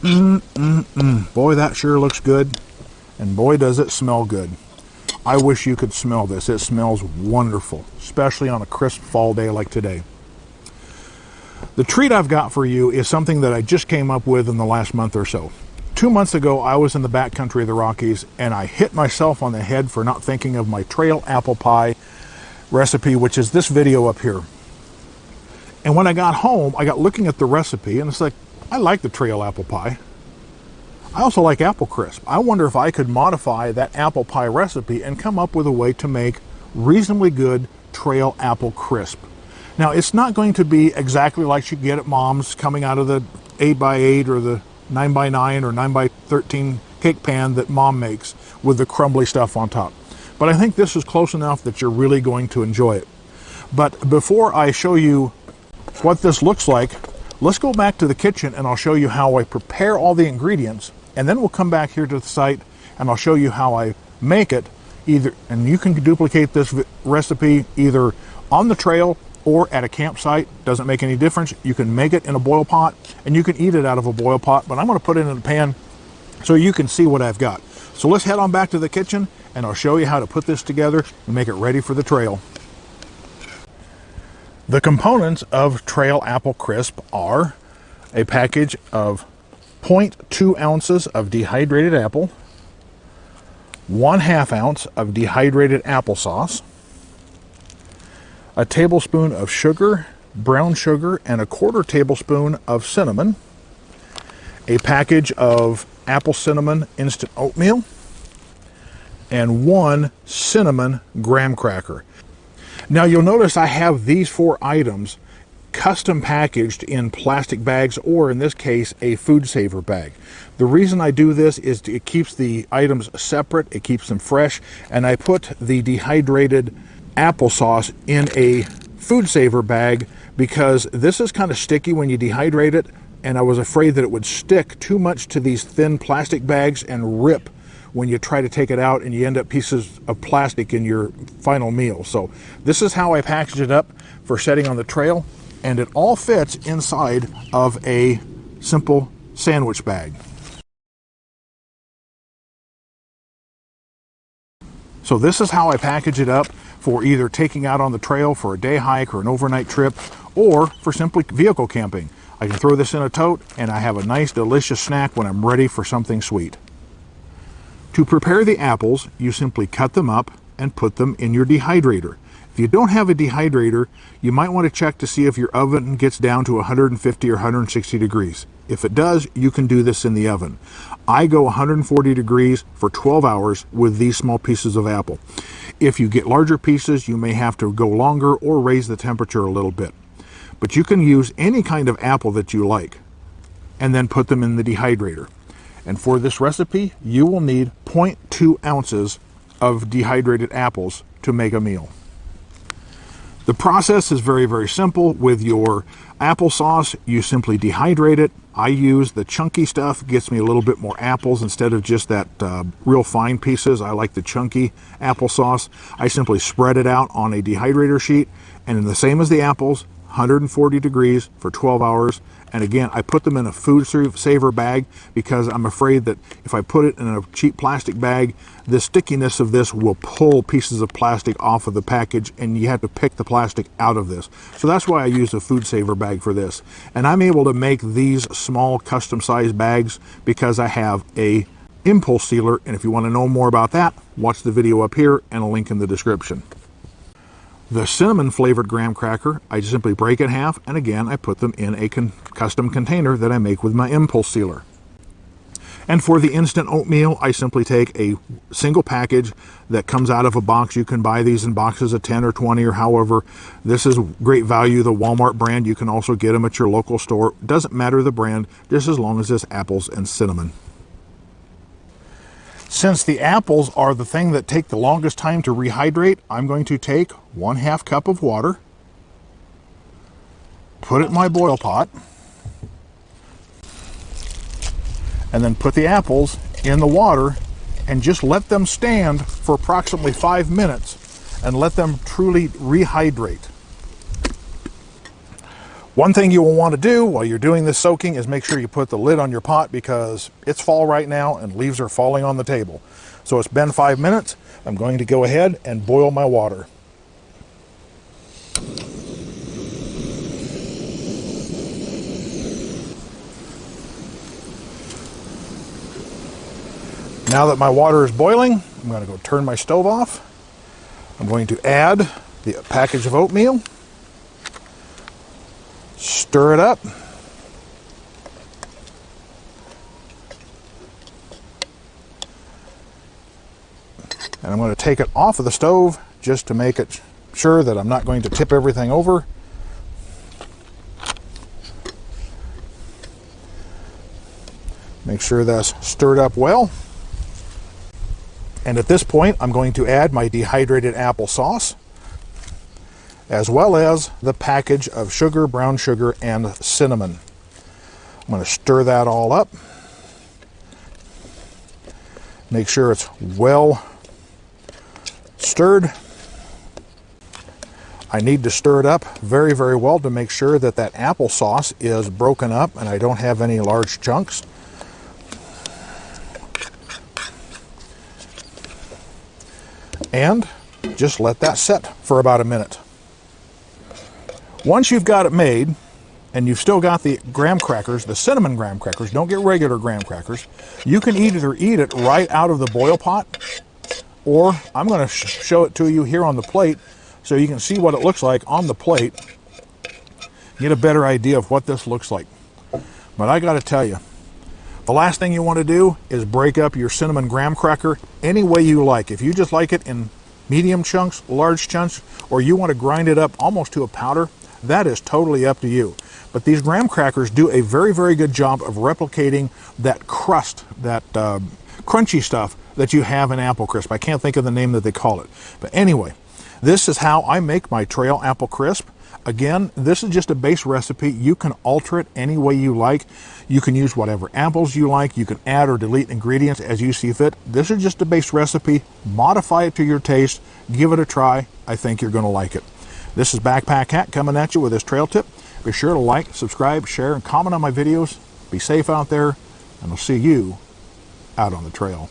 Boy, that sure looks good, and boy does it smell good. I wish you could smell this. It smells wonderful, especially on a crisp fall day like today. The treat I've got for you is something that I just came up with in the last month or so. 2 months ago, I was in the backcountry of the Rockies, and I hit myself on the head for not thinking of my trail apple pie recipe, which is this video up here. And when I got home, I got looking at the recipe, and it's like, I like the trail apple pie. I also like apple crisp. I wonder if I could modify that apple pie recipe and come up with a way to make reasonably good trail apple crisp. Now, it's not going to be exactly like you get at Mom's coming out of the 8x8 or the 9x9 or 9x13 cake pan that Mom makes with the crumbly stuff on top. But I think this is close enough that you're really going to enjoy it. But before I show you what this looks like, let's go back to the kitchen and I'll show you how I prepare all the ingredients, and then we'll come back here to the site and I'll show you how I make it and you can duplicate this recipe either on the trail or at a campsite. Doesn't make any difference. You can make it in a boil pot and you can eat it out of a boil pot, but I'm going to put it in a pan so you can see what I've got. So let's head on back to the kitchen and I'll show you how to put this together and make it ready for the trail. The components of trail apple crisp are a package of 0.2 ounces of dehydrated apple, 1/2 ounce of dehydrated applesauce, a tablespoon of sugar, brown sugar, and a 1/4 tablespoon of cinnamon, a package of apple cinnamon instant oatmeal, and 1 cinnamon graham cracker. Now you'll notice I have these 4 items custom packaged in plastic bags, or in this case a food saver bag. The reason I do this is it keeps the items separate, it keeps them fresh, and I put the dehydrated applesauce in a food saver bag because this is kind of sticky when you dehydrate it, and I was afraid that it would stick too much to these thin plastic bags and rip when you try to take it out and you end up pieces of plastic in your final meal. So this is how I package it up for setting on the trail, and it all fits inside of a simple sandwich bag. So this is how I package it up for either taking out on the trail for a day hike or an overnight trip, or for simply vehicle camping. I can throw this in a tote and I have a nice delicious snack when I'm ready for something sweet. To prepare the apples, you simply cut them up and put them in your dehydrator. If you don't have a dehydrator, you might want to check to see if your oven gets down to 150 or 160 degrees. If it does, you can do this in the oven. I go 140 degrees for 12 hours with these small pieces of apple. If you get larger pieces, you may have to go longer or raise the temperature a little bit. But you can use any kind of apple that you like and then put them in the dehydrator. And for this recipe, you will need 0.2 ounces of dehydrated apples to make a meal. The process is very, very simple. With your applesauce, you simply dehydrate it. I use the chunky stuff, gets me a little bit more apples instead of just that real fine pieces. I like the chunky applesauce. I simply spread it out on a dehydrator sheet, and in the same as the apples, 140 degrees for 12 hours. And again, I put them in a food saver bag because I'm afraid that if I put it in a cheap plastic bag, the stickiness of this will pull pieces of plastic off of the package and you have to pick the plastic out of this. So that's why I use a food saver bag for this. And I'm able to make these small custom sized bags because I have a impulse sealer. And if you want to know more about that, watch the video up here and a link in the description. The cinnamon flavored graham cracker, I simply break it in half, and again, I put them in a custom container that I make with my impulse sealer. And for the instant oatmeal, I simply take a single package that comes out of a box. You can buy these in boxes of 10 or 20 or however. This is great value, the Walmart brand. You can also get them at your local store. Doesn't matter the brand, just as long as it's apples and cinnamon. Since the apples are the thing that take the longest time to rehydrate, I'm going to take 1/2 cup of water, put it in my boil pot, and then put the apples in the water and just let them stand for approximately 5 minutes and let them truly rehydrate. One thing you will want to do while you're doing this soaking is make sure you put the lid on your pot, because it's fall right now and leaves are falling on the table. So it's been 5 minutes. I'm going to go ahead and boil my water. Now that my water is boiling, I'm going to go turn my stove off. I'm going to add the package of oatmeal. Stir it up. And I'm going to take it off of the stove just to make it sure that I'm not going to tip everything over. Make sure that's stirred up well. And at this point, I'm going to add my dehydrated applesauce, as well as the package of sugar, brown sugar, and cinnamon. I'm going to stir that all up. Make sure it's well stirred. I need to stir it up very, very well to make sure that that applesauce is broken up and I don't have any large chunks. And just let that set for about a minute. Once you've got it made, and you've still got the graham crackers, the cinnamon graham crackers, don't get regular graham crackers, you can either eat it right out of the boil pot, or I'm going to show it to you here on the plate so you can see what it looks like on the plate, get a better idea of what this looks like. But I got to tell you, the last thing you want to do is break up your cinnamon graham cracker any way you like. If you just like it in medium chunks, large chunks, or you want to grind it up almost to a powder, that is totally up to you. But these graham crackers do a very, very good job of replicating that crust, that crunchy stuff that you have in apple crisp. I can't think of the name that they call it. But anyway, this is how I make my trail apple crisp. Again, this is just a base recipe. You can alter it any way you like. You can use whatever apples you like. You can add or delete ingredients as you see fit. This is just a base recipe. Modify it to your taste. Give it a try. I think you're going to like it. This is Backpack Hat coming at you with this trail tip. Be sure to like, subscribe, share, and comment on my videos. Be safe out there, and I'll see you out on the trail.